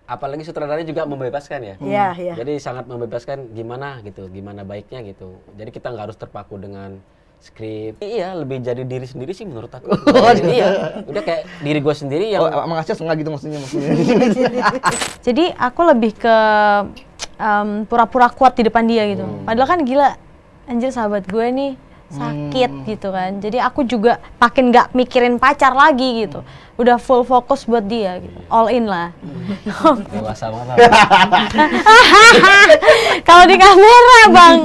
apalagi sutradara juga membebaskan ya. Iya, iya. Jadi sangat membebaskan gimana gitu, gimana baiknya gitu. Jadi kita nggak harus terpaku dengan skrip. Iya, lebih jadi diri sendiri sih menurut aku. Iya, udah kayak diri gue sendiri yang. Emang Asyas enggak gitu maksudnya. Jadi aku lebih ke pura-pura kuat di depan dia gitu. Padahal kan gila, anjir sahabat gue nih sakit gitu kan. Jadi aku juga makin nggak mikirin pacar lagi gitu. Udah full fokus buat dia gitu. All in lah. Dewasa banget. Kalau di kamera, Bang.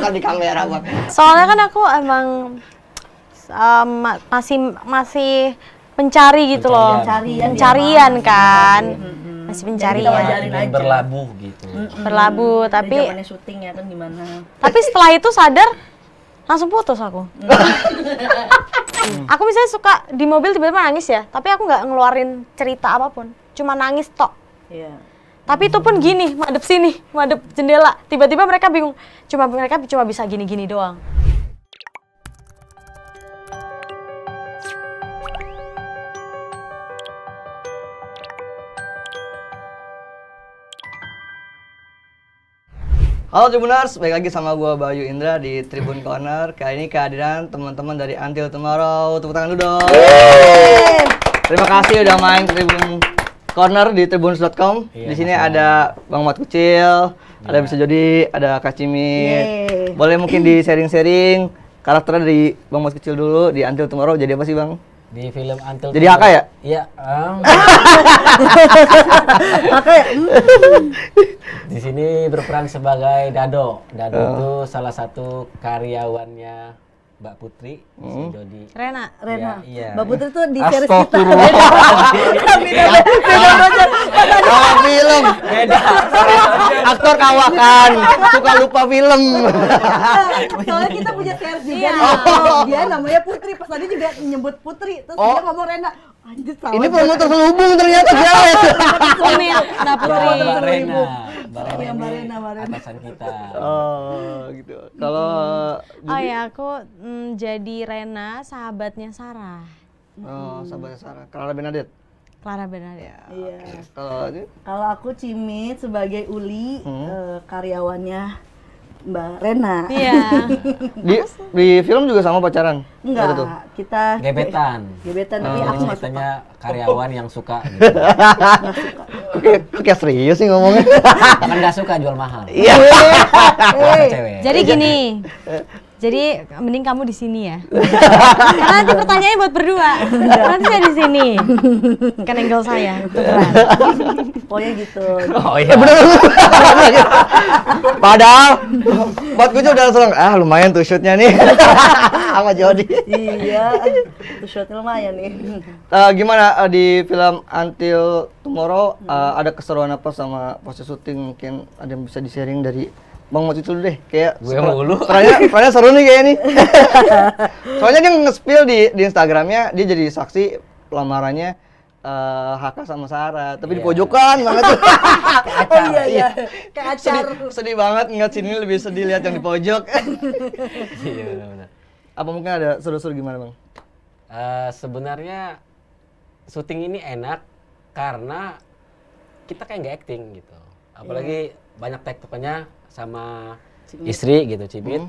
Kalau di kamera, Bang. Soalnya kan aku emang masih mencari gitu loh. Pencarian kan. Masih pencarian. Berlabuh gitu. Berlabuh, tapi zamannya syuting ya kan gimana. Tapi setelah itu sadar langsung putus aku. Aku misalnya suka di mobil tiba-tiba nangis ya, tapi aku nggak ngeluarin cerita apapun, cuma nangis tok. Iya. Tapi itu pun gini, madep sini, madep jendela. Tiba-tiba mereka bingung, mereka cuma bisa gini-gini doang. Halo Tribuners, balik lagi sama gua Bayu Indra di Tribun Corner. Kali ini kehadiran teman-teman dari Until Tomorrow. Tepuk tangan dulu dong. Terima kasih udah main Tribun Corner di tribunnews.com. Di sini ada Bang Mat Kucil, ada Bisa Jody, ada Kak Cimit. Boleh mungkin di sharing-sharing karakternya dari Bang Mat Kucil dulu di Until Tomorrow. Jadi apa sih, Bang? Di film Until Jadi Haka ya? Iya. Haka ya? Di sini berperan sebagai Dado. Dado itu salah satu karyawannya Mbak Putri, si Jody. Rena. Iya. Mbak Putri tuh di series kita. Film. Beda. Aktor kawakan, suka lupa film. Soalnya kita punya series juga. Dia namanya Putri, pas tadi juga nyebut Putri, terus dia ngomong Rena. Anjir salah. Ini promotor terhubung ternyata dia. Sumil, Mbak Putri. Mbak Rena. Mbak Rena. Atasan kita. Oh, gitu. Kalau Oh ya, aku jadi Rena, sahabatnya Sarah. sahabatnya Sarah, Clara Bernadette. Clara Bernadette. Iya. Kalau Aku Cimit sebagai Uli, karyawannya Mbak Rena. Iya. di film juga sama pacaran? Enggak, Tuh? kita Gebetan. tapi aku nggak suka. ceritanya karyawan yang suka gitu. Kayak serius sih ngomongnya. Kan nggak suka jual mahal. Iya. Cewek. Jadi gini. Jadi mending kamu di sini ya. Karena nanti pertanyaannya buat berdua. Nanti saya di sini. Kan angle saya. Pokoknya gitu. Oh iya. Bener. Padahal buat gue udah langsung lumayan tuh shootnya nih. Sama Jody. Iya. Itu shotnya lumayan nih. Gimana di film Until Tomorrow ada keseruan apa sama proses syuting? Mungkin ada yang bisa di-sharing dari Bang Mat itu dulu deh, kayak Gue mulu. perannya seru nih kayak nih. Soalnya dia nge-spill di Instagramnya, dia jadi saksi pelamarannya Haka sama Sarah, tapi di pojokan banget tuh. Iya. Kayak acar. Sedih banget ngeliat sini, lebih sedih lihat yang di pojok. Iya benar-benar. Apa mungkin ada seru-seru gimana, Bang? Sebenarnya syuting ini enak karena kita kayak nggak acting gitu. Apalagi banyak tektokannya sama istri gitu, Cibit.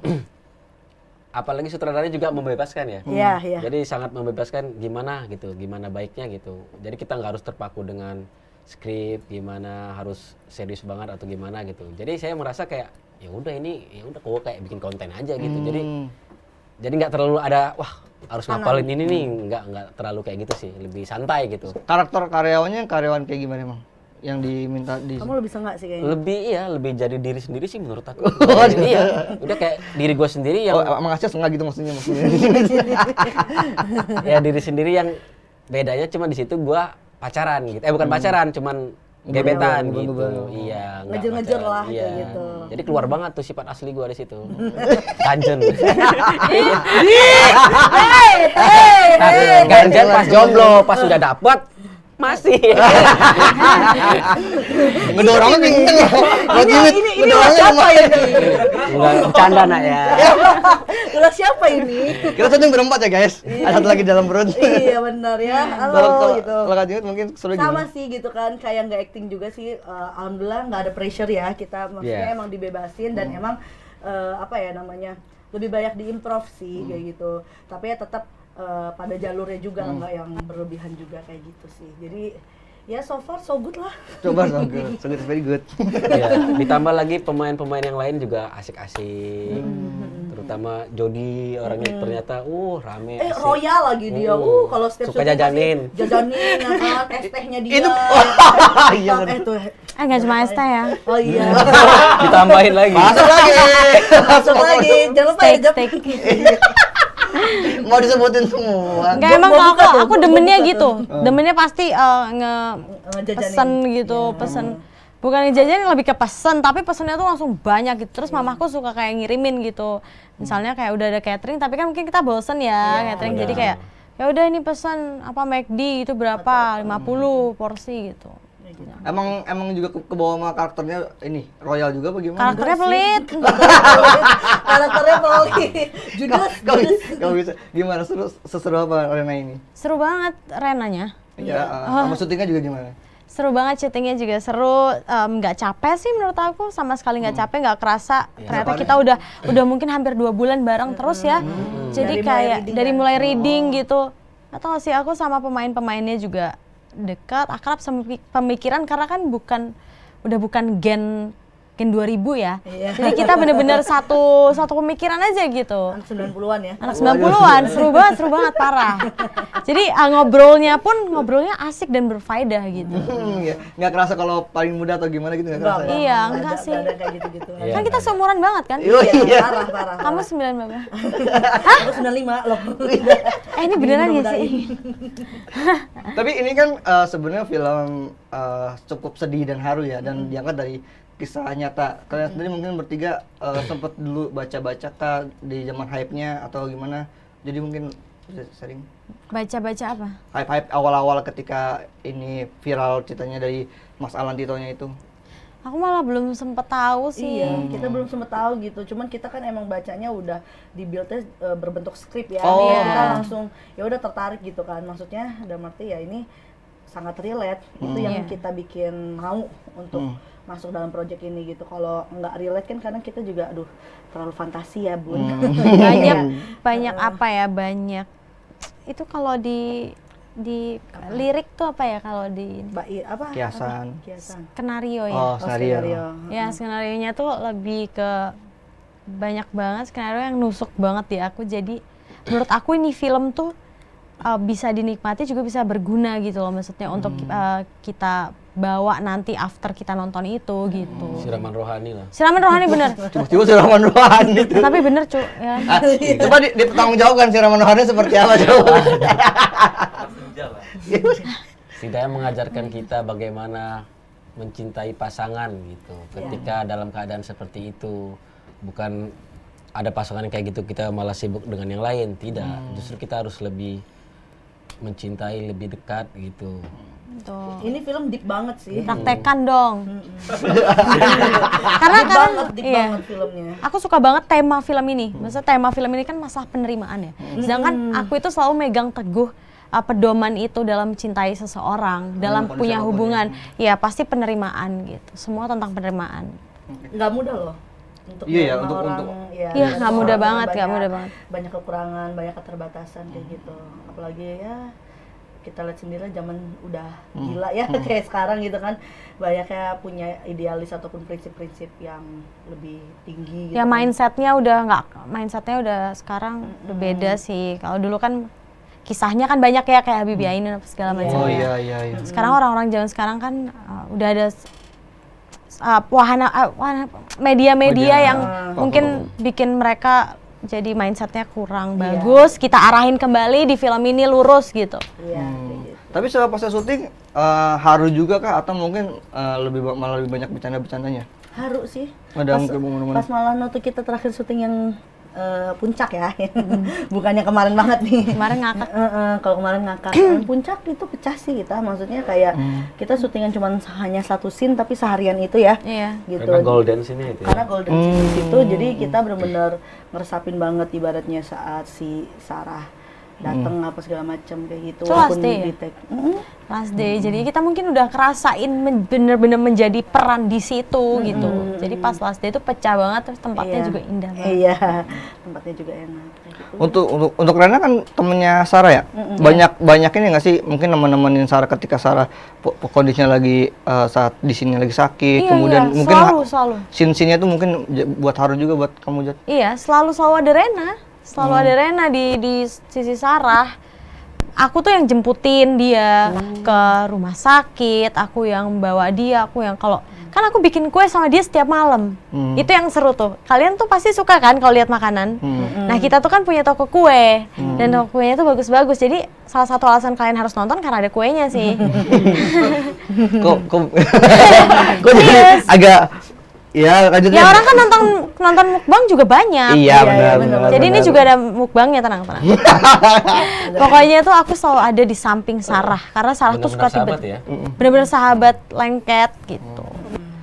Apalagi sutradaranya juga membebaskan ya. Iya. Jadi sangat membebaskan gimana gitu, gimana baiknya gitu. Jadi kita nggak harus terpaku dengan skrip, gimana harus serius banget atau gimana gitu. Jadi saya merasa kayak ya udah kok kayak bikin konten aja gitu. Jadi nggak terlalu ada harus ngapalin ini nih, nggak terlalu kayak gitu sih, lebih santai gitu. Karakter karyawan kayak gimana, Bang? Yang diminta di Kamu lebih sengak sih kayaknya. Lebih jadi diri sendiri sih menurut aku. Iya, udah kayak diri gue sendiri yang Emang Asyas enggak gitu maksudnya. ya diri sendiri yang bedanya cuma di situ gue pacaran gitu. Bukan pacaran, cuman gebetan gitu. Iya, Ngejer-ngejer lah iya. kayak gitu. Jadi keluar banget tuh sifat asli gue di situ. Ganjen. Ganjen pas jomblo, pas sudah dapet Masih. Ngedorongnya kenceng ya. Ini ulah siapa ini? Enggak bercanda nak ya. Ulah siapa ini? Kita syuting berempat ya guys. Ada satu lagi dalam perut. Iya benar ya. Kalau Halo gitu. kalau Kak Jimit mungkin seru Sama gimana? sih gitu kan, kayak nggak acting juga sih. Alhamdulillah nggak ada pressure ya, kita maksudnya Yeah. emang dibebasin dan emang apa ya namanya, lebih banyak diimprov sih kayak gitu. Tapi ya tetap pada jalurnya juga, nggak yang berlebihan juga kayak gitu sih. Jadi ya so far so good lah. Coba so good, very good. Iya, ditambah lagi pemain-pemain yang lain juga asik-asik. Terutama Jody orangnya ternyata rame asik. Royal lagi dia. Kalau setiap Suka syuting jajanin. pasti jajanin ya kan, es tehnya dia. Itu iya bener. tuh. Nggak cuma ST ya. Oh iya. Ditambahin lagi. Masuk lagi. Masuk lagi. Jangan lupa ya, Steak. Mau disebutin semua. Enggak, Gua emang buka kalau tuh, aku gua demennya buka gitu. tuh. Demennya pasti Ngejajanin. pesen gitu, pesen. Bukan jajan, lebih ke pesen, tapi pesennya tuh langsung banyak gitu. Terus mamaku suka kayak ngirimin gitu. Misalnya kayak udah ada catering, tapi kan mungkin kita bosen ya catering. Jadi kayak ya udah ini pesan apa McD itu berapa? 50 porsi gitu. Emang juga ke bawah sama karakternya ini royal juga bagaimana? Karakternya pelit. Karakternya pelit. Judes. Kau bisa gimana seseru apa Rena ini? Seru banget Renanya. Ya, sama syutingnya juga gimana? Seru banget, syutingnya juga seru, nggak capek sih menurut aku, sama sekali nggak capek, nggak kerasa. Ternyata kita udah mungkin hampir 2 bulan bareng terus ya. Jadi dari mulai reading gitu. Atau sih aku sama pemain-pemainnya juga dekat, akrab sama pemikiran, karena kan udah bukan gen 2000 ya. Iya. Jadi kita bener-bener satu pemikiran aja gitu. Anak 90-an ya. Anak 90-an, seru banget parah. Jadi ngobrolnya asik dan berfaedah gitu. Ya. Nggak kerasa kalau paling muda atau gimana gitu nggak kerasa ya? Iya, enggak sih. Ada kayak gitu-gitu. Iya. Kan kita seumuran banget kan? Iya. Parah. Kamu 9 berapa? Aku 95 loh. Ini beneran ya sih? Tapi ini kan sebenarnya film cukup sedih dan haru ya, dan diangkat dari kisah nyata. Kalian sendiri mungkin bertiga sempat dulu baca-baca kah di zaman hype-nya atau gimana? Jadi mungkin bisa sering Baca-baca apa? hype awal-awal ketika ini viral ceritanya dari Mas Alan Tito-nya itu. Aku malah belum sempet tahu sih. Iya, kita belum sempet tahu gitu. Cuman kita kan emang bacanya udah di build-nya berbentuk skrip ya. Oh. Kita langsung ya udah tertarik gitu kan. Maksudnya dalam arti ya ini sangat relate. Itu yang Iya. kita bikin mau untuk masuk dalam project ini gitu. Kalau nggak relate kan kadang kita juga aduh terlalu fantasi ya, Bun. Banyak apa ya? Banyak. Itu kalau di lirik tuh apa ya kalau di Apa? Kiasan. Kiasan. skenario ya? Oh, Oh, skenario. Ya, skenarionya tuh lebih ke banyak banget skenario yang nusuk banget di aku. Jadi menurut aku ini film tuh bisa dinikmati juga bisa berguna gitu loh, maksudnya untuk kita bawa nanti after kita nonton itu gitu. Siraman rohani lah. Siraman rohani bener. Tiba-tiba siraman rohani itu. Tapi bener cu ya. Coba dipertanggungjawabkan siraman rohani seperti apa coba. Setidaknya mengajarkan kita bagaimana mencintai pasangan gitu. Ketika dalam keadaan seperti itu, bukan ada pasangan yang kayak gitu kita malah sibuk dengan yang lain, tidak. Justru kita harus lebih mencintai, lebih dekat gitu. Tuh. Ini film deep banget sih. Praktekan dong. Deep banget iya. filmnya. Aku suka banget tema film ini. Maksudnya tema film ini kan masalah penerimaan ya. Sedangkan aku itu selalu megang teguh pedoman itu dalam cintai seseorang, dalam punya hubungan. Ya pasti penerimaan gitu. Semua tentang penerimaan. Nggak mudah loh. Untuk Iya ya, menerima untuk orang, Iya, banyak nggak mudah orang, banget, nggak mudah banget. Banyak kekurangan, banyak keterbatasan kayak gitu. Apalagi ya kita lihat sendiri zaman udah gila ya kayak sekarang gitu kan, banyaknya punya idealis ataupun prinsip-prinsip yang lebih tinggi gitu. Ya kan. mindsetnya udah sekarang udah beda sih. Kalau dulu kan kisahnya kan banyak ya kayak Habibie Ainun apa segala macam. Oh iya. Sekarang orang-orang zaman sekarang kan udah ada wahana media-media yang mungkin bikin mereka jadi mindsetnya kurang bagus. Kita arahin kembali di film ini lurus gitu. Iya, kayak gitu. Tapi setelah pas syuting haru juga kah atau mungkin malah lebih banyak bercanda-bercandanya? Haru sih. Ada mungkin momen-momen. Pas malah waktu kita terakhir syuting yang puncak ya, bukannya kemarin banget nih. Kemarin ngakak. Kalau kemarin ngakak, puncak itu pecah sih kita, maksudnya kayak kita syutingan cuma hanya satu scene tapi seharian itu ya, Iya. gitu. Karena golden sini itu. Karena golden scene di situ, jadi kita benar-benar ngeresapin banget ibaratnya saat si Sarah dateng apa segala macam kayak gitu. Itu last walaupun day ya? di take. Last day, jadi kita mungkin udah kerasain bener-bener menjadi peran di situ gitu. Jadi pas last day itu pecah banget, terus tempatnya Iya. juga indah banget. Iya, tempatnya juga enak. Kayak gitu. Untuk Rena kan temennya Sarah ya, banyak ini nggak sih mungkin nemenin Sarah ketika Sarah kondisinya lagi saat di sini lagi sakit, Iya, kemudian iya, mungkin selalu. scene-nya tuh mungkin buat haru juga buat kamu Jat. Iya, selalu ada Rena. Selalu ada Rena di sisi Sarah. Aku tuh yang jemputin dia ke rumah sakit, aku yang bawa dia, aku yang kan aku bikin kue sama dia setiap malam. Itu yang seru tuh. Kalian tuh pasti suka kan kalau lihat makanan. Nah, kita tuh kan punya toko kue dan toko kuenya tuh bagus-bagus. Jadi salah satu alasan kalian harus nonton karena ada kuenya sih. Kok jadi agak ya lanjutnya. Ya orang kan nonton mukbang juga banyak. Iya benar. Jadi ini juga ada mukbangnya, tenang. Pokoknya tuh aku selalu ada di samping Sarah karena Sarah tuh suka Benar-benar sahabat ya? bener-bener sahabat lengket gitu.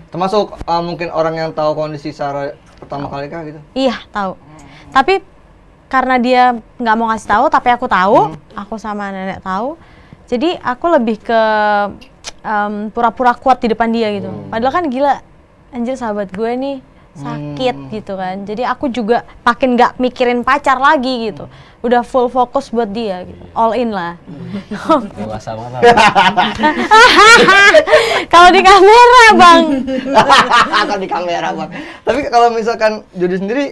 Termasuk mungkin orang yang tahu kondisi Sarah pertama kali kah gitu. Iya, tahu. Tapi karena dia nggak mau ngasih tahu, tapi aku tahu, aku sama nenek tahu. Jadi aku lebih ke pura-pura kuat di depan dia gitu. Padahal kan gila, anjir sahabat gue nih sakit gitu kan. Jadi aku juga makin nggak mikirin pacar lagi gitu. Udah full fokus buat dia gitu. All in lah. Dewasa banget. Kalau di kamera, Bang. Kalau di kamera Bang. Tapi kalau misalkan Jody sendiri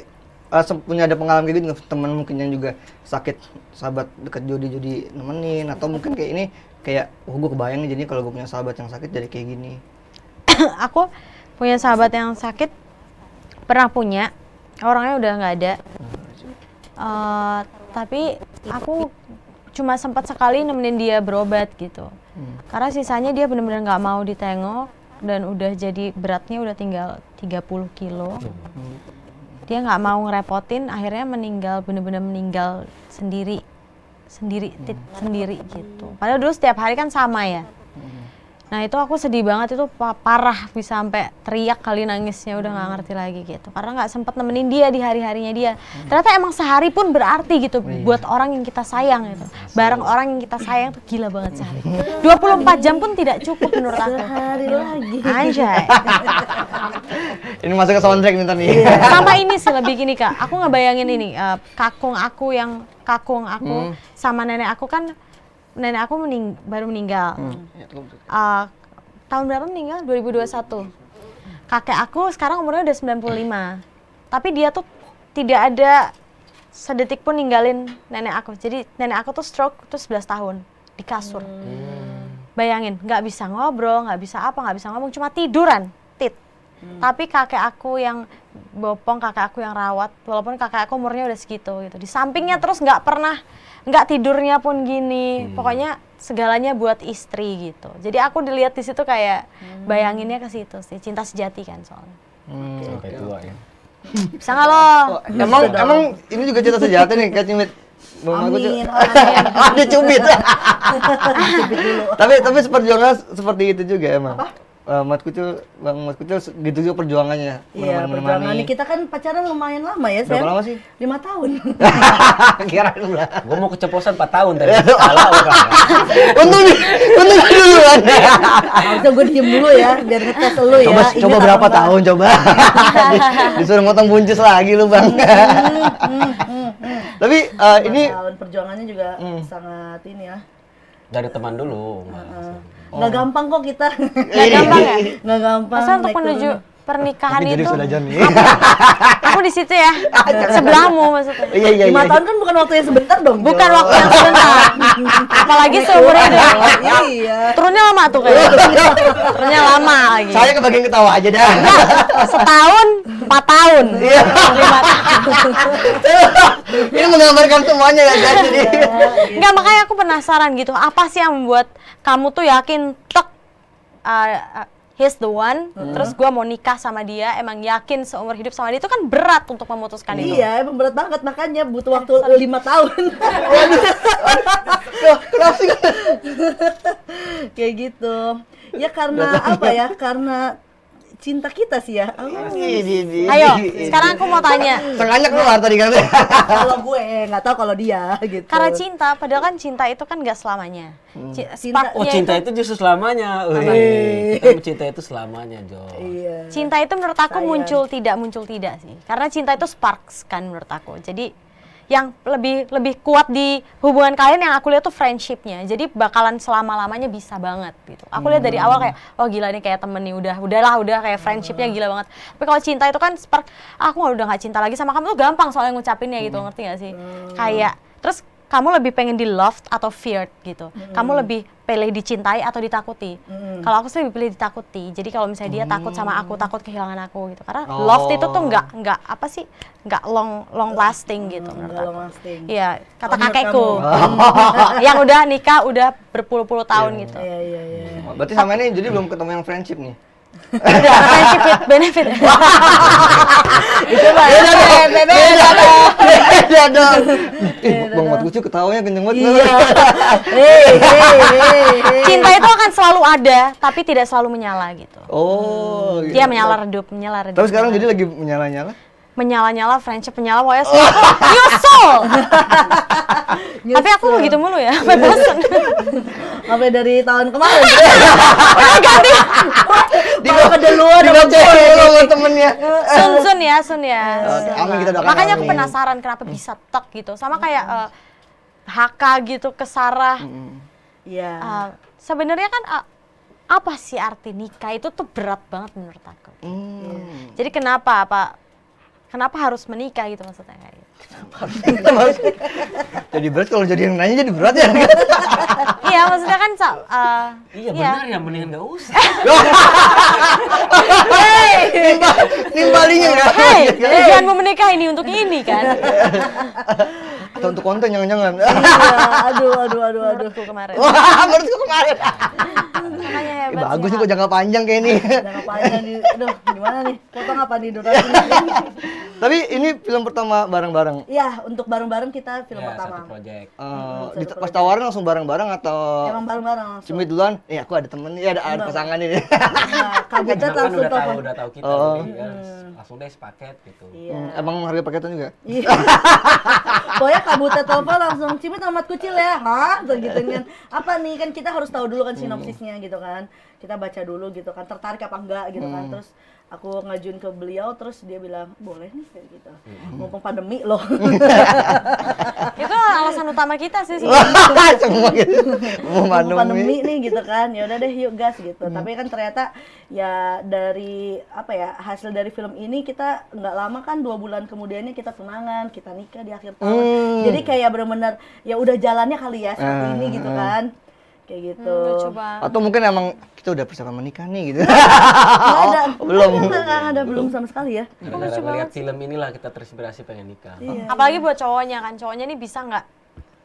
punya ada pengalaman kayak gitu teman mungkin yang juga sakit, sahabat dekat Jody nemenin atau mungkin kayak ini kayak gue kebayang nih jadi kalau gue punya sahabat yang sakit jadi kayak gini. Aku punya sahabat yang sakit, pernah punya, orangnya udah nggak ada. Tapi aku cuma sempat sekali nemenin dia berobat gitu. Karena sisanya dia benar-benar nggak mau ditengok dan udah jadi beratnya udah tinggal 30 kilo. Dia nggak mau ngerepotin, akhirnya meninggal, benar-benar meninggal sendiri gitu. Padahal dulu setiap hari kan sama ya. Nah itu aku sedih banget, itu parah, bisa sampai teriak kali nangisnya, udah nggak ngerti lagi gitu. Karena nggak sempat nemenin dia di hari-harinya dia. Ternyata emang sehari pun berarti gitu buat orang yang kita sayang gitu. Bareng orang yang kita sayang tuh gila banget sehari. 24 jam pun tidak cukup menurut aku. Sehari lagi. Anjay. Ini masuk ke soundtrack nih tadi. Sama ini sih lebih gini Kak, aku ngebayangin ini, kakung aku sama nenek aku kan, nenek aku baru meninggal. Tahun berapa meninggal? 2021. Kakek aku sekarang umurnya udah 95. Tapi dia tuh tidak ada sedetik pun ninggalin nenek aku. Jadi nenek aku tuh stroke tuh 11 tahun di kasur. Bayangin, nggak bisa ngobrol, nggak bisa ngomong, cuma tiduran, Tapi kakek aku yang bopong, kakek aku yang rawat, walaupun kakek aku umurnya udah segitu gitu. Di sampingnya terus nggak tidurnya pun gini. Pokoknya segalanya buat istri gitu. Jadi aku dilihat di situ kayak bayanginnya ke situ sih, cinta sejati kan soalnya. Sampai tua ya. Bisa nggak lo? Emang ini juga cinta sejati nih Kak Cimit. Amin. Ada cubit. Tapi perjuangan seperti itu juga emang. Mat Kucil gitu juga perjuangannya. Iya, perjuangannya kita kan pacaran lumayan lama ya, Sam. Berapa lama sih? 5 tahun. Kira dulu. Gue mau keceplosan 4 tahun tadi. Salah bukan. Untung duluan. Harusnya gue diem dulu ya, biar ngetes lu ya. Coba berapa tahun coba. Disuruh motong buncis lagi lu, Bang. Tapi ini tahun perjuangannya juga sangat ini ya. Dari teman dulu. Nggak gampang kok kita. Nggak gampang ya? Nggak gampang. Masa untuk naik menuju turun. pernikahan jadi itu? sudah Jon nih. Aku di situ ya, sebelahmu maksudnya. Iya. 5 tahun kan bukan waktu yang sebentar dong. Bukan Jo. waktu yang sebentar. Apalagi seumur hidup. Iya. Turunnya lama tuh kayaknya. Turunnya lama lagi. Saya kebagian ketawa aja dah. Setahun, 4 tahun. Iya. Ini menggambarkan semuanya ya Jon. Jadi Enggak, makanya aku penasaran gitu. Apa sih yang membuat kamu tuh yakin he's the one, terus gue mau nikah sama dia, emang yakin seumur hidup sama dia, itu kan berat untuk memutuskan itu. Iya, emang berat banget, makanya butuh waktu 5 tahun. Kenapa sih? Kayak gitu. Ya karena apa ya? Karena cinta kita sih ya. Ayo, sekarang aku mau tanya. Sengaja keluar tadi kan. Kalau gue nggak tahu kalau dia gitu. Karena cinta, padahal kan cinta itu kan nggak selamanya. Oh, cinta itu justru selamanya. Kita mencinta itu selamanya, Jo. Iya. Cinta itu menurut aku muncul tidak sih. Karena cinta itu sparks kan menurut aku. Jadi yang lebih kuat di hubungan kalian yang aku lihat tuh friendshipnya. Jadi bakalan selama-lamanya bisa banget gitu. Aku lihat dari awal kayak, oh gila nih kayak temen nih, udah kayak friendshipnya gila banget. Tapi kalau cinta itu kan spark, aku udah nggak cinta lagi sama kamu tuh gampang soalnya ngucapinnya gitu, ngerti gak sih? Kayak, terus kamu lebih pengen di loved atau feared gitu. Kamu lebih pilih dicintai atau ditakuti. Kalau aku sih lebih pilih ditakuti. Jadi kalau misalnya dia takut sama aku, takut kehilangan aku gitu. Karena loved itu tuh nggak long lasting gitu menurut aku. Iya, kata kakekku. Yang udah nikah udah berpuluh-puluh tahun gitu. Iya. Berarti sama ini jadi belum ketemu yang friendship nih. Udah friendship with benefit. Itu Beda dong. Bang Mat Kucu ketawanya kenceng banget. Iya. Cinta itu akan selalu ada, tapi tidak selalu menyala gitu. Oh. Dia menyala redup. Tapi sekarang jadi lagi menyala-nyala. Menyala-nyala, friendship menyala, pokoknya semua nyusul. Tapi aku begitu mulu ya, sampai bosan. Sampai dari tahun kemarin. Ganti. Baru keduluan sama sama temennya. Sun ya. Amin, kita doakan. Makanya aku amin. penasaran kenapa bisa tek gitu. Sama kayak Haka gitu ke Sarah. Iya. Sebenarnya kan apa sih arti nikah itu tuh berat banget menurut aku. Jadi kenapa harus menikah gitu maksudnya kayak gitu. Jadi berat kalau jadi yang nanya jadi berat ya. Iya, maksudnya kan Iya benar ya, mendingan nggak usah. Nimbalinya kan. Tujuanmu menikah ini untuk ini kan. Atau untuk konten jangan-jangan. Aduh. Aku kemarin. Wah, baru tuh kemarin. Makanya hebat Bagus sih, nih kok jangka panjang kayak ini. Jangan panjang nih. Aduh, gimana nih? Potong apa nih durasi? Tapi ini film pertama bareng-bareng. Iya, untuk bareng-bareng kita film Ya, pertama. satu project. Pas tawaran langsung bareng-bareng atau Emang bareng-bareng langsung. cimit duluan? Aku ada temen nih, ada pasangan ini. Nah, kabutet Kan langsung udah telepon. tahu kita, jadi ya langsung deh sepaket gitu. Iya. Emang harga paketan juga? Iya. Pokoknya kabutet telepon langsung cimit amat kucil ya. Hah? Gitu kan. Apa nih kan kita harus tahu dulu kan sinopsisnya gitu kan. Kita baca dulu gitu kan, tertarik apa enggak gitu kan. Terus aku ngajuin ke beliau, terus dia bilang boleh nih kayak gitu. Mumpung pandemi loh. Itu alasan utama kita sih. Semua gitu. Mau Mumpung pandemi pandemi. nih gitu kan. Ya udah deh yuk gas gitu. Tapi kan ternyata ya dari apa ya, hasil dari film ini kita nggak lama kan 2 bulan kemudiannya kita tunangan, kita nikah di akhir tahun. Jadi kayak benar-benar ya udah jalannya kali ya saat ini gitu kan. Kayak gitu. Coba. Atau mungkin emang kita udah persiapan menikah nih gitu. Nggak ada. belum. Nggak ada, belum sama sekali ya. Gara-gara melihat film inilah kita terinspirasi pengen nikah. Iya. Apalagi buat cowoknya kan, cowoknya nih bisa nggak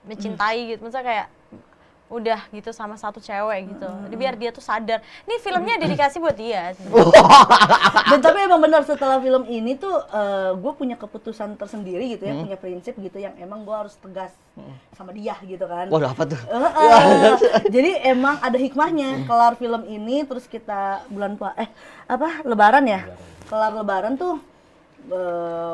mencintai gitu, maksudnya kayak udah gitu sama satu cewek gitu. Jadi biar dia tuh sadar, nih filmnya dedikasi buat dia. Dan tapi emang benar setelah film ini tuh gue punya keputusan tersendiri gitu ya, punya prinsip gitu yang emang gue harus tegas sama dia gitu kan. Waduh, apa tuh? Jadi emang ada hikmahnya. Kelar film ini terus kita Lebaran ya. Kelar Lebaran tuh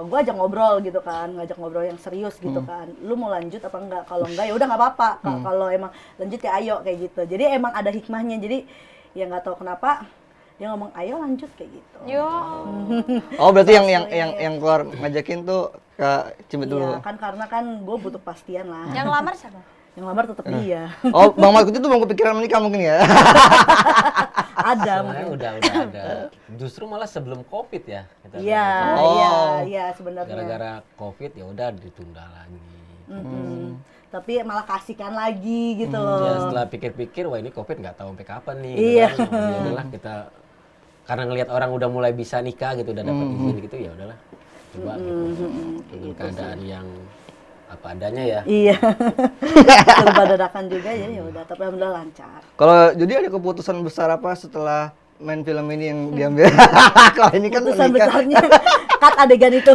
gue ajak ngobrol gitu kan, ngajak ngobrol yang serius gitu kan. Lu mau lanjut apa enggak? Kalau enggak ya udah nggak apa-apa. Kalau emang lanjut ya ayo kayak gitu. Jadi emang ada hikmahnya. Jadi ya nggak tahu kenapa dia ngomong ayo lanjut kayak gitu. Yo. Oh, berarti yang keluar ngajakin tuh Kak Cimit dulu. Iya kan, karena kan gue butuh kepastian lah. Yang lamar siapa? Yang lamar tetap dia. Oh, Bang Mat Kucu tuh belum kepikiran menikah mungkin ya? Ada Sebenarnya mungkin. udah ada. Justru malah sebelum Covid ya. kita Iya, bilang. iya sebenarnya. Gara-gara Covid ya udah ditunda lagi. Tapi malah kasihkan lagi gitu loh. Ya setelah pikir-pikir, wah ini Covid nggak tahu sampai kapan nih. Iya. Gitu kan. Ya udahlah kita, karena ngelihat orang udah mulai bisa nikah gitu, udah dapat izin gitu, ya udahlah coba gitu. Dengan keadaan yang apa adanya ya. Iya. Serba dadakan juga ya udah, tapi alhamdulillah lancar. Kalau jadi ada keputusan besar apa setelah main film ini yang diambil? Kalau ini kan Keputusan menikah. besarnya cut adegan itu.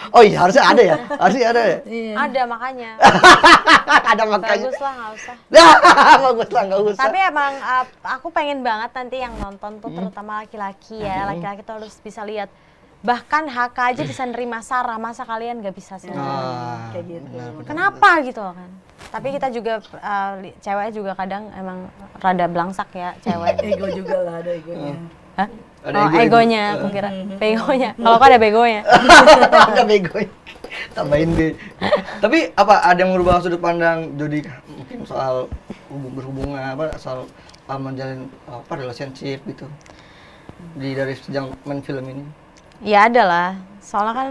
Oh iya, harusnya ada ya? Harusnya ada ya? Iya. Ada makanya. Ada makanya. Bagus lah, nggak usah. Bagus lah, nggak usah. Tapi emang aku pengen banget nanti yang nonton tuh terutama laki-laki ya. Laki-laki tuh harus bisa lihat. Bahkan HK aja bisa nerima Sarah, masa kalian nggak bisa sih? Kayak gitu. Kenapa gitu loh kan? Tapi kita juga cewek juga kadang emang rada belangsak ya cewek. Ego juga lah, ada egonya. Hah? Ada Oh, ego-ego. egonya, aku kira begonya. Kalau kok ada begonya. Ada bego. Tambahin deh. Tapi apa ada yang merubah sudut pandang Jody mungkin soal berhubungan apa soal menjalin apa relationship gitu dari sejak main film ini? Ya ada lah. Soalnya kan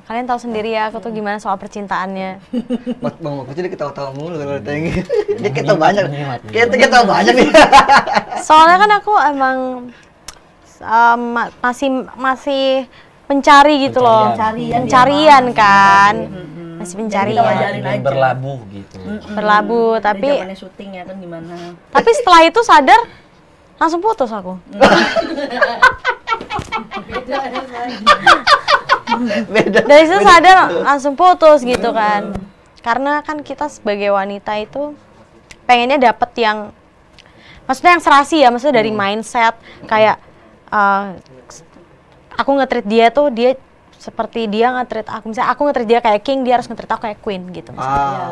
kalian tahu sendiri ya aku tuh gimana soal percintaannya. Bang Markus jadi ketawa-tawa mulu kalau tanya gitu. Dia kita banyak. Kita banyak nih. Soalnya kan aku emang masih mencari gitu loh. Pencarian kan. Masih pencarian. wajarin aja. Berlabuh gitu. Berlabuh tapi Zamannya syuting ya kan gimana. tapi setelah itu sadar langsung putus aku. Beda. Dari situ sadar langsung putus gitu kan. Karena kan kita sebagai wanita itu pengennya dapet yang maksudnya yang serasi ya, maksudnya dari mindset kayak aku nge-treat dia tuh dia seperti dia nge-treat aku. Misalnya aku nge-treat dia kayak king, dia harus nge-treat aku kayak queen gitu misalnya.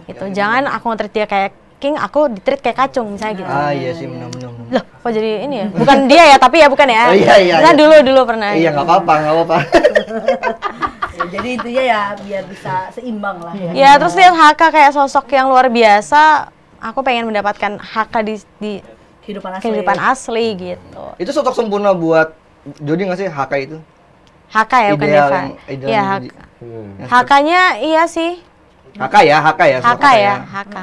Gitu. Jangan aku nge-treat dia kayak king, aku di-treat kayak kacung misalnya gitu. Iya sih benar. Loh, kok jadi ini ya? Bukan dia ya, tapi ya bukan ya. Oh, iya. Nah, dulu pernah. Iya nggak apa-apa. Ya, jadi intinya ya biar bisa seimbang lah ya. Ya, terus lihat HK kayak sosok yang luar biasa. Aku pengen mendapatkan HK di Kehidupan asli. gitu. Itu sosok sempurna buat Jody nggak sih HK itu? HK ya, bukan Ideal Deva. yang- ideal Iya, yang HK. jadi- HK-nya iya sih. HK ya, sosok HK ya, HK.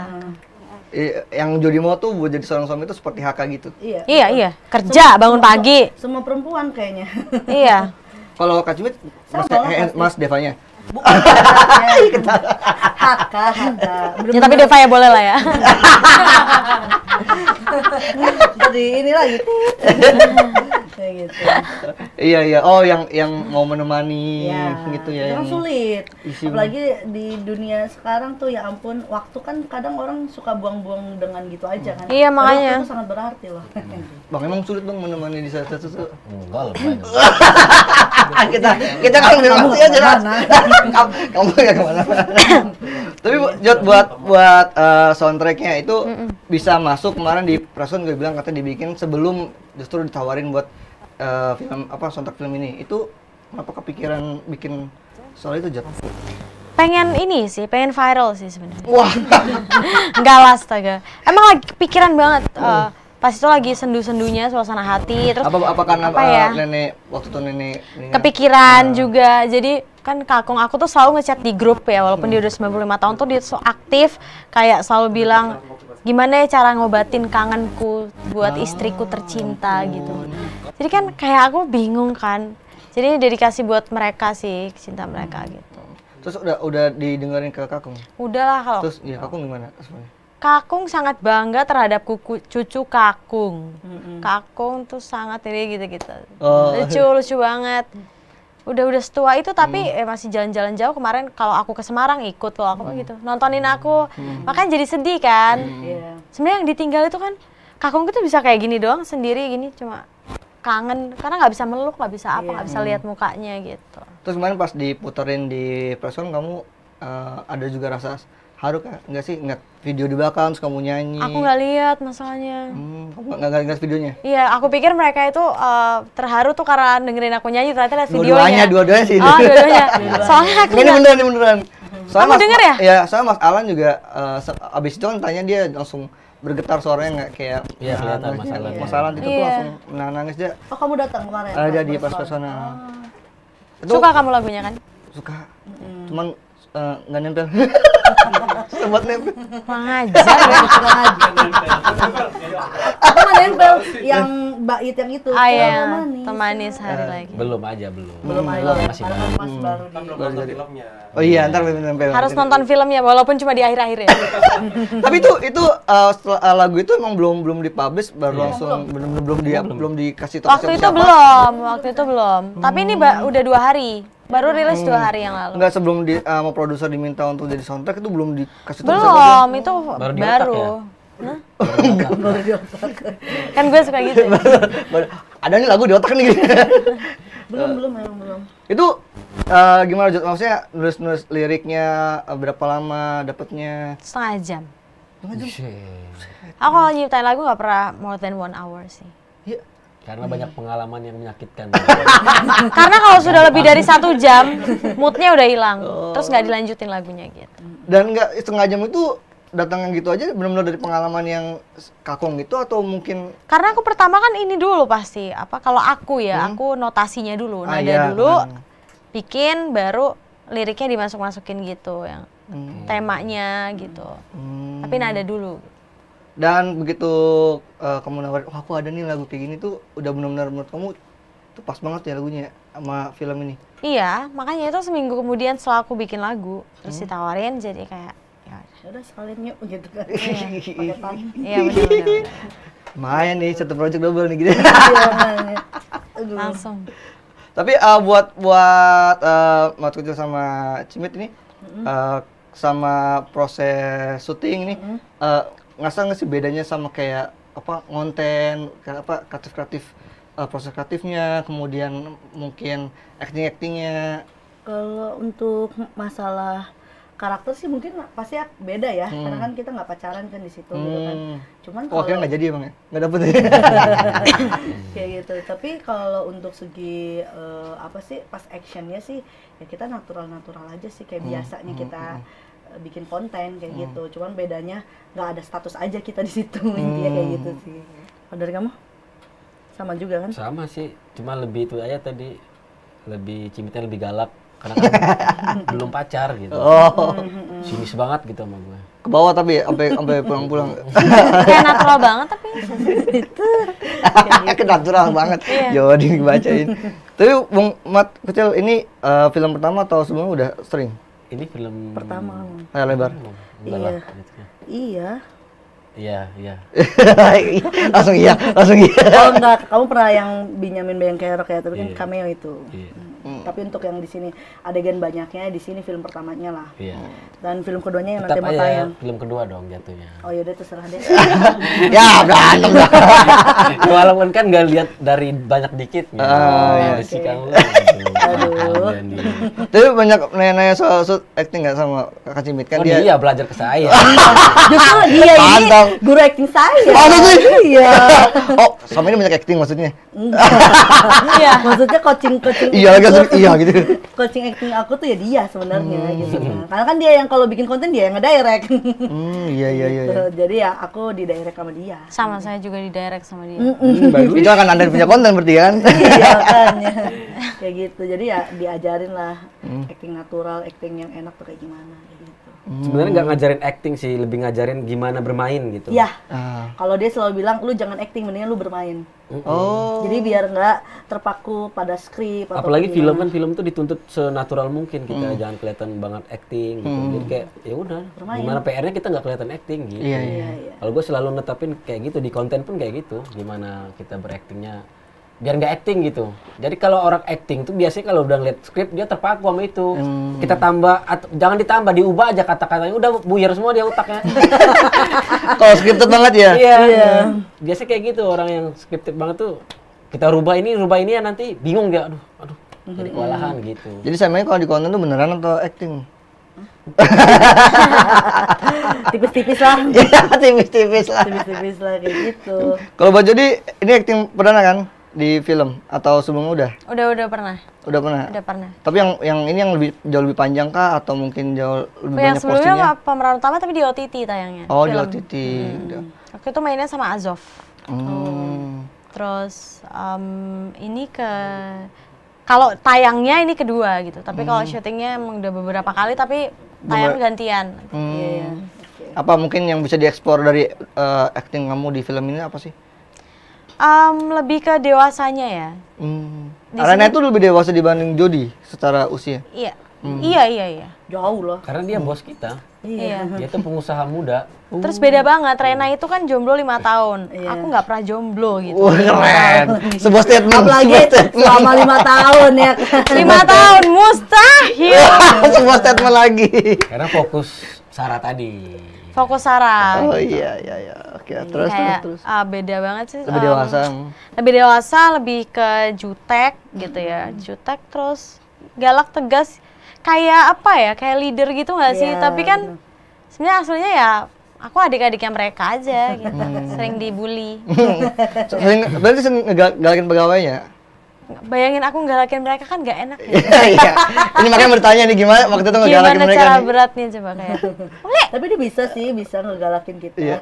Yang Jody mau tuh buat jadi seorang suami itu seperti HK gitu. Iya. Iya, kerja, bangun pagi. Semua perempuan kayaknya. Iya. Kalau Kak Cimit, Mas Devanya. Bukan. Haka. Ya tapi Deva ya boleh lah ya. Jadi ini lagi. Kayak gitu. Iya. Oh, yang mau menemani gitu ya. Itu kan yang sulit. isi- Apalagi di dunia sekarang tuh ya ampun, waktu kan kadang orang suka buang-buang dengan gitu aja kan. Iya, Padahal makanya. waktu itu sangat berarti loh. Bang, emang sulit Bang menemani di saat itu. Enggak lah, banyak. kita kan bilang sih aja lah. Kamu ya kemana? Tapi Jod buat soundtracknya itu bisa masuk kemarin di Prason gue bilang katanya dibikin sebelum justru ditawarin buat film apa soundtrack film ini. Itu kenapa kepikiran bikin soal itu Jod? Pengen ini sih, pengen viral sih sebenarnya. Wah, Enggak lah, astaga. Emang lagi kepikiran banget. Pas itu lagi sendu-sendunya suasana hati, terus apa karena apa ya? nenek waktu itu nenek meninggal? Kepikiran juga. Jadi kan kakung aku tuh selalu ngechat di grup ya, walaupun dia udah 95 tahun tuh dia so aktif, kayak selalu bilang gimana ya cara ngobatin kangenku buat istriku tercinta gitu. Jadi kan kayak aku bingung kan. Jadi ini dedikasi buat mereka sih, cinta mereka gitu. Terus udah didengerin ke Kakung. Udahlah kalau Terus ya Kakung gimana sebenarnya? Kakung sangat bangga terhadap cucu Kakung. Kakung tuh sangat ini gitu-gitu. Oh. Lucu banget. Udah setua itu tapi masih jalan-jalan jauh. Kemarin kalau aku ke Semarang ikut kalau aku gitu. Nontonin aku. Makanya jadi sedih kan. Iya. Sebenarnya yang ditinggal itu kan Kakung itu bisa kayak gini doang sendiri gini cuma kangen karena nggak bisa meluk, nggak bisa apa, nggak bisa lihat mukanya gitu. Terus kemarin pas diputerin di Preson kamu ada juga rasa haru kah? Enggak sih? Ingat video di belakang terus kamu nyanyi. Aku nggak lihat masalahnya. Kamu nggak ingat videonya? Iya, aku pikir mereka itu terharu tuh karena dengerin aku nyanyi, ternyata lihat videonya. Dua-duanya sih. Oh, dua-duanya. Soalnya aku Ini nggak- beneran. Kamu denger ya? Iya, soalnya Mas Alan juga abis itu kan tanya dia langsung bergetar suaranya nggak kayak Iya, kelihatan Mas Alan. Mas Alan itu tuh Iya. langsung nangis dia. Oh, kamu datang kemarin? Ada di pas Pesona. Itu Suka kamu lagunya kan? suka. Cuman nggak nempel. Sempat nempel. Kurang ajar ya. Aku mah nempel yang bait yang itu. Ah ya, manis. temanis hari lagi. Belum aja, belum. Belum ada, Masih karena baru. masih baru di. Belum nonton filmnya. Oh iya, ntar film. Harus nonton filmnya walaupun cuma di akhir-akhir ya. Tapi itu setelah lagu itu emang belum dipublish, baru langsung belum dikasih tahu Waktu itu belum. Tapi ini udah 2 hari. Baru rilis 2 hari yang lalu. Enggak, sebelum sama produser diminta untuk jadi soundtrack itu belum dikasih tahu Belum, itu Baru di otak baru. ya? Nah, Baru di otak. kan gue suka gitu. Ada nih lagu di otak nih. Belum. Itu gimana Jod? Maksudnya nulis liriknya berapa lama dapatnya? Setengah jam. Buset. Aku kalau nyiptain lagu nggak pernah more than 1 hour sih. Iya. Karena banyak pengalaman yang menyakitkan. Karena kalau sudah lebih dari 1 jam, moodnya udah hilang. Terus nggak dilanjutin lagunya gitu. Dan enggak setengah jam itu datangnya gitu aja benar-benar dari pengalaman yang kakung gitu atau mungkin Karena aku pertama kan ini dulu pasti kalau aku ya, aku notasinya dulu, nada iya, dulu, bikin baru liriknya dimasuk-masukin gitu yang temanya gitu. Tapi nada dulu. dan begitu kamu nawarin, wah aku ada nih lagu kayak gini tuh udah benar-benar menurut kamu tuh pas banget ya lagunya sama film ini. Iya, makanya itu seminggu kemudian setelah aku bikin lagu, terus ditawarin jadi kayak ya Udah sekalian yuk gitu kan. Pakai pan. iya benar. Lumayan nih, satu project double nih gitu. Aduh. Langsung. Tapi buat Mat Kucil sama Cimit ini sama proses syuting ini ngerasa nggak sih bedanya sama kayak apa konten kayak apa kreatif proses kreatifnya kemudian mungkin actingnya. Kalau untuk masalah karakter sih mungkin pasti beda ya, karena kan kita nggak pacaran kan di situ gitu kan. Cuman Oh, akhirnya nggak jadi emang ya? Nggak dapet ya? kayak gitu. Tapi kalau untuk segi apa sih pas actionnya sih ya kita natural aja sih kayak biasanya kita bikin konten kayak gitu. Cuman bedanya nggak ada status aja kita di situ intinya kayak gitu sih. Kalau dari kamu sama juga kan? Sama sih, cuma lebih itu aja tadi, lebih Cimitnya lebih galak karena kan belum pacar gitu. Oh, Sinis banget gitu sama gue. ke bawah tapi ya, sampai pulang-pulang. Kayak natural banget tapi Ke natural banget. Yo, dibacain. Tapi Bung Mat Kucil ini film pertama atau sebelumnya udah sering? Ini film Pertama. Layar lebar. Udah lah, gitu ya. Iya. Iya. langsung iya. Oh enggak, kamu pernah yang Benyamin Bengkerok ya, tapi kan Iya. cameo itu. Iya. Tapi untuk yang di sini adegan banyaknya di sini film pertamanya lah. Iya. Dan film keduanya yang Tetap nanti mau aja tayang. film kedua dong jatuhnya. Oh yaudah terserah deh. Ya, berantem dah. Walaupun kan nggak lihat dari banyak dikit. iya. Sih kamu. Aduh. Tapi banyak nanya soal acting nggak sama Kakak Cimit kan Oh dia. dia belajar ke saya. Justru dia ini Pantang. guru acting saya. Oh, maksudnya? Iya. Oh, sama ini banyak acting maksudnya. iya. Maksudnya coaching Iya lagi langsung iya gitu. coaching acting aku tuh ya dia sebenarnya gitu kan. Karena kan dia yang kalau bikin konten dia yang ngedirect. Iya. Gitu. Jadi ya aku didirect sama dia. Sama saya juga di direct sama dia. Bagus. Itu akan Anda punya konten berarti kan? Iya makanya. Kayak gitu. Jadi ya diajarin lah acting natural, acting yang enak tuh kayak gimana kayak gitu. Sebenarnya nggak ngajarin acting sih, lebih ngajarin gimana bermain gitu. Iya. Ah. Kalau dia selalu bilang lu jangan acting, mendingan lu bermain. Oh. Jadi biar nggak terpaku pada skrip atau Apalagi film gimana. kan film tuh dituntut senatural mungkin kita jangan kelihatan banget acting gitu. Jadi kayak ya udah gimana PR-nya kita nggak kelihatan acting gitu. Iya. Iya. Kalau gue selalu netapin kayak gitu di konten pun kayak gitu, gimana kita beraktingnya biar nggak acting gitu. Jadi kalau orang acting tuh biasanya kalau udah ngeliat skrip dia terpaku sama itu. Kita tambah jangan ditambah, diubah aja kata-katanya udah buyar semua dia otaknya. Kalau scripted banget ya? Iya. Biasanya kayak gitu orang yang scripted banget tuh kita rubah ini ya nanti bingung dia aduh jadi kewalahan gitu. Jadi samanya kalau di konten tuh beneran atau acting? Tipis-tipis lah. Iya, tipis-tipis lah. Tipis-tipis lah kayak gitu. Kalau Mbak Jody, ini acting perdana kan di film atau sebelumnya udah? Udah pernah. Udah pernah. Udah pernah. Tapi yang ini yang jauh lebih panjang kah atau mungkin jauh lebih Yang banyak sebelumnya postingnya? nggak pemeran utama tapi di OTT tayangnya. Oh, di film. OTT. Waktu itu mainnya sama Azov. Terus ini kalau tayangnya ini kedua gitu. Tapi kalau syutingnya emang udah beberapa kali tapi tayang gantian. Apa mungkin yang bisa dieksplor dari acting kamu di film ini apa sih? Lebih ke dewasanya ya. Di Alena itu lebih dewasa dibanding Jody secara usia. Iya. Iya. Jauh loh. Karena dia bos kita. Iya. Dia tuh pengusaha muda. Terus beda banget, Rena itu kan jomblo 5 tahun. Aku nggak pernah jomblo gitu. Wah, keren. Sebuah statement. Apalagi selama 5 tahun ya. 5 tahun mustahil. Sebuah statement lagi. Karena fokus Sarah tadi. Fokus Sarah. Oh iya. Oke, terus. Beda banget sih. Lebih dewasa. Lebih dewasa, lebih ke jutek gitu ya. Jutek terus galak tegas. Kayak apa ya? Kayak leader gitu nggak sih? Tapi kan sebenarnya aslinya ya aku adik-adiknya mereka aja gitu. Sering dibully. Berarti sering ngegalakin pegawainya? Bayangin aku galakin mereka kan nggak enak ya. Iya. Ini makanya bertanya nih gimana waktu itu ngegalakin Gimana mereka cara nih. beratnya coba kayak. Tapi dia bisa ngegalakin kita. Iya.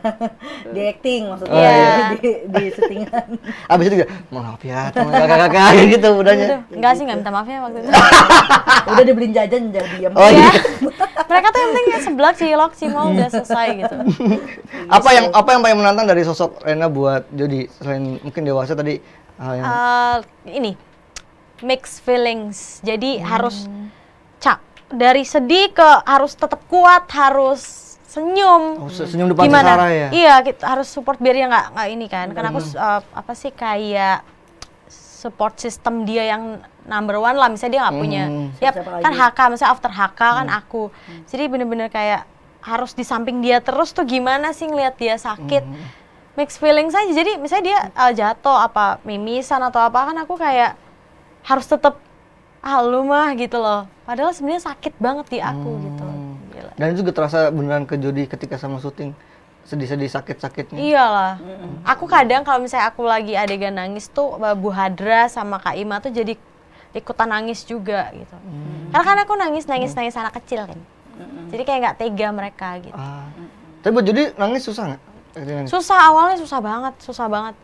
Di acting maksudnya. Oh, iya. Di settingan. Abis itu juga, maaf ya teman kakak-kakak gitu udahnya. Enggak sih, nggak minta maaf ya waktu itu. Udah dibeliin jajan jangan diam. Oh iya. Mereka tuh yang penting ya seblak, cilok, cimol udah selesai gitu. Apa yang paling menantang dari sosok Rena buat Jody selain mungkin dewasa tadi? Ini mixed feelings. Jadi harus dari sedih ke harus tetap kuat, harus senyum. Senyum depan Gimana? Sarah ya? Iya, kita harus support biar dia nggak ini kan. Karena aku apa sih kayak support system dia yang number one lah. Misalnya dia nggak punya, ya Siapa kan lagi? HK, misalnya after HK kan aku. Jadi bener-bener kayak harus di samping dia terus tuh gimana sih ngelihat dia sakit. Mixed feelings aja. Jadi misalnya dia jatuh apa mimisan atau apa kan aku kayak harus tetap lu mah gitu loh. Padahal sebenarnya sakit banget di aku gitu. Gila. Dan itu juga terasa beneran ke Jody ketika sama syuting sedih-sedih sakit-sakitnya. Iyalah. Aku kadang kalau misalnya aku lagi adegan nangis tuh Bu Hadra sama Kak Ima tuh jadi ikutan nangis juga gitu. Karena kan aku nangis anak kecil kan. Jadi kayak nggak tega mereka gitu. Tapi buat Jody nangis susah nggak? Susah, awalnya susah banget.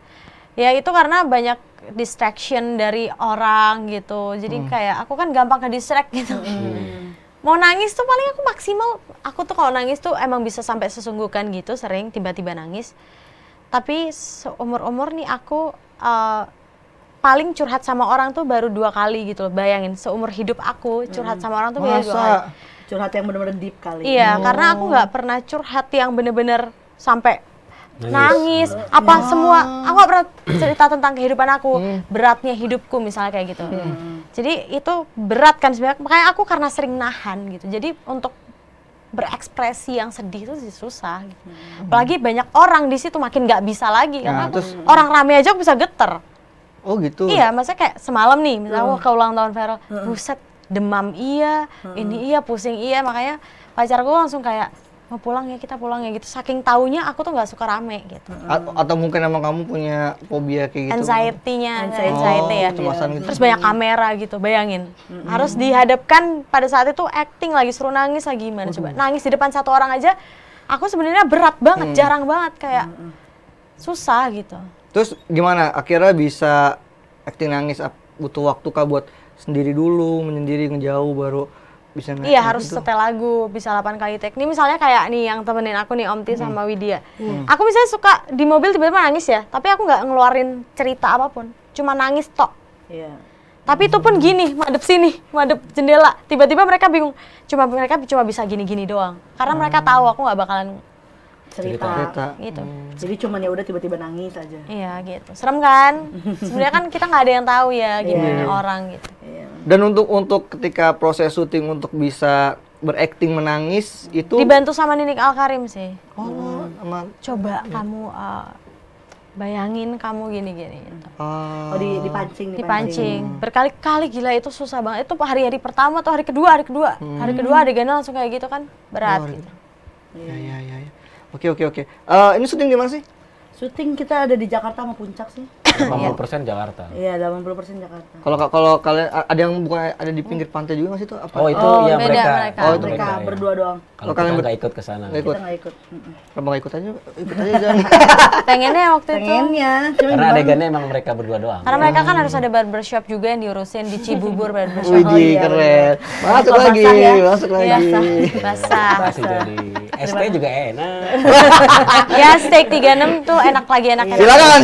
Ya itu karena banyak distraction dari orang gitu. Jadi kayak aku kan gampang ke distract gitu. Mau nangis tuh paling aku maksimal, aku tuh kalau nangis tuh emang bisa sampai sesungguhkan gitu, sering tiba-tiba nangis. Tapi seumur-umur nih aku paling curhat sama orang tuh baru 2 kali gitu loh. Bayangin, seumur hidup aku curhat sama orang tuh baru 2 kali. Curhat yang bener-bener deep kali. Iya, karena aku nggak pernah curhat yang bener-bener sampai nangis apa semua. Aku nggak pernah cerita tentang kehidupan aku, beratnya hidupku misalnya kayak gitu. Jadi itu berat kan sebenarnya, makanya aku karena sering nahan gitu. Jadi untuk berekspresi yang sedih itu sih susah gitu. Apalagi banyak orang di situ makin nggak bisa lagi karena orang rame aja aku bisa geter. Oh gitu. Iya, maksudnya kayak semalam nih, misalnya ke ulang tahun Feral, buset, demam iya, ini iya, pusing iya, makanya pacarku langsung kayak mau pulang ya, kita pulang ya gitu. Saking taunya aku tuh nggak suka rame gitu. Atau mungkin emang kamu punya fobia kayak gitu? Anxiety ya. Cemasan gitu. Terus banyak kamera gitu, bayangin. Harus dihadapkan pada saat itu acting lagi, suruh nangis lagi gimana coba. Nangis di depan 1 orang aja, aku sebenarnya berat banget, jarang banget kayak susah gitu. Terus gimana? Akhirnya bisa acting nangis, butuh waktu kah buat sendiri dulu, menyendiri, ngejauh baru bisa naik? Iya, harus setel lagu, bisa 8 kali take. Ini misalnya kayak nih yang temenin aku nih, Om Ti sama Widya. Aku misalnya suka di mobil tiba-tiba nangis ya, tapi aku nggak ngeluarin cerita apapun, cuma nangis tok. Iya. Tapi itu pun gini, madep sini, madep jendela. Tiba-tiba mereka bingung, mereka cuma bisa gini-gini doang. Karena mereka tahu aku nggak bakalan cerita. Gitu. Jadi cuman ya udah tiba-tiba nangis aja. Iya gitu. Serem kan? Sebenarnya kan kita nggak ada yang tahu ya gimana orang gitu. Dan untuk ketika proses syuting untuk bisa berakting menangis itu Dibantu sama Ninik Alkarim sih. sama Kamu bayangin kamu gini-gini. Gitu. Oh Dipancing. Berkali-kali gila itu susah banget. Itu hari-hari pertama atau hari kedua. Hari kedua adegannya langsung kayak gitu kan berat gitu. Iya. Oke. Ini syuting di mana sih? Syuting kita ada di Jakarta sama Puncak sih. 80% Jakarta. Iya, 80% Jakarta. Kalau kalian ada yang bukan ada di pinggir pantai juga nggak sih itu apa? Oh itu ya beda mereka. mereka. Oh, itu Mereka ya. berdua doang. Kalau kalian kita nggak ikut ke sana. Nggak ikut. Kita nggak ikut. Kenapa nggak ikut aja jangan. Pengennya waktu itu. Pengennya, cuma Karena adegannya emang mereka berdua doang. Karena mereka kan harus ada barbershop juga yang diurusin di Cibubur barbershop. Widih, keren. Masuk lagi, basah ya. masuk lagi. Basah. Masih jadi ST juga enak. Ya steak 36 tuh enak lagi enak. Silakan.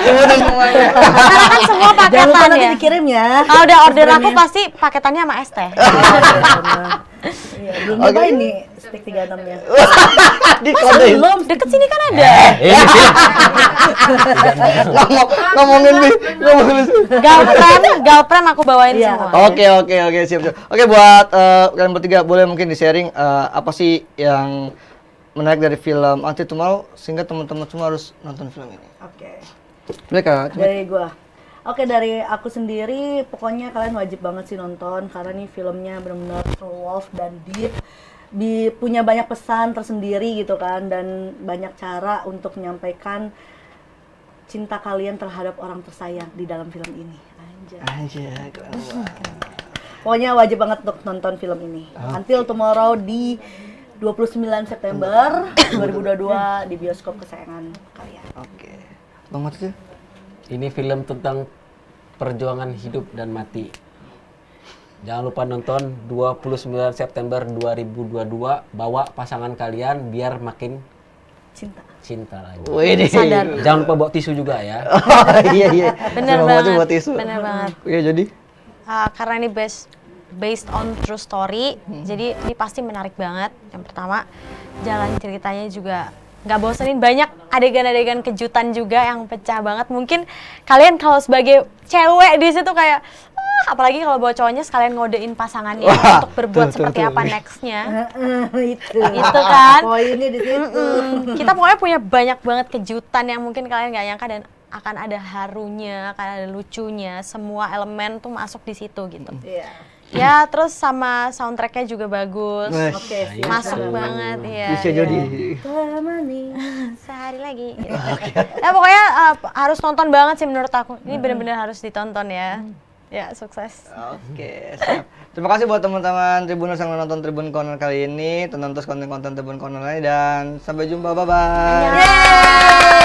Sebutin semuanya. Karena kan semua Jangan lupa paketan nanti ya. dikirim ya. Kalau udah order aku pasti paketannya sama ST. Iya, belum nyobain nih steak 36-nya. Dikodein. Belum. Deket sini kan ada. Ngomongin Bi. Galprem aku bawain Iya. semua. Oke, siap. Oke, buat kalian bertiga boleh mungkin di-sharing apa sih yang menarik dari film Until Tomorrow sehingga teman-teman semua harus nonton film ini. Oke. Mereka Dari gua. Oke, dari aku sendiri pokoknya kalian wajib banget sih nonton karena nih filmnya benar-benar love dan deep. Punya banyak pesan tersendiri gitu kan dan banyak cara untuk menyampaikan cinta kalian terhadap orang tersayang di dalam film ini. Anjay, keren banget. Pokoknya wajib banget untuk nonton film ini. Until Tomorrow di 29 September 2022 di bioskop kesayangan kalian. Oke. Bang Mat tuh? Ini film tentang perjuangan hidup dan mati. Jangan lupa nonton 29 September 2022. Bawa pasangan kalian biar makin cinta lagi. Wih, Sadar. Jangan lupa bawa tisu juga ya. Oh, iya. Bener Bang Mat tuh banget. buat tisu. Bener banget. Iya, jadi Karena ini based on true story, jadi ini pasti menarik banget. Yang pertama, jalan ceritanya juga nggak bosenin, banyak adegan-adegan kejutan juga yang pecah banget. Mungkin kalian kalau sebagai cewek di situ kayak, apalagi kalau bawa cowoknya sekalian ngodein pasangannya untuk berbuat seperti apa nextnya. Itu kan. Poinnya di situ. Kita pokoknya punya banyak banget kejutan yang mungkin kalian nggak nyangka dan akan ada harunya, akan ada lucunya, semua elemen tuh masuk di situ gitu. Iya. Ya, terus sama soundtracknya juga bagus. Oke, siap. Masuk banget ya. bisa jadi. Temani. Sehari lagi. Gitu. Ya pokoknya harus nonton banget sih menurut aku. Ini benar-benar harus ditonton ya. Ya, sukses. Oke, siap. Terima kasih buat teman-teman Tribuners yang nonton Tribun Corner kali ini. Tonton terus konten-konten Tribun Corner lain dan sampai jumpa. Bye-bye. Yeay.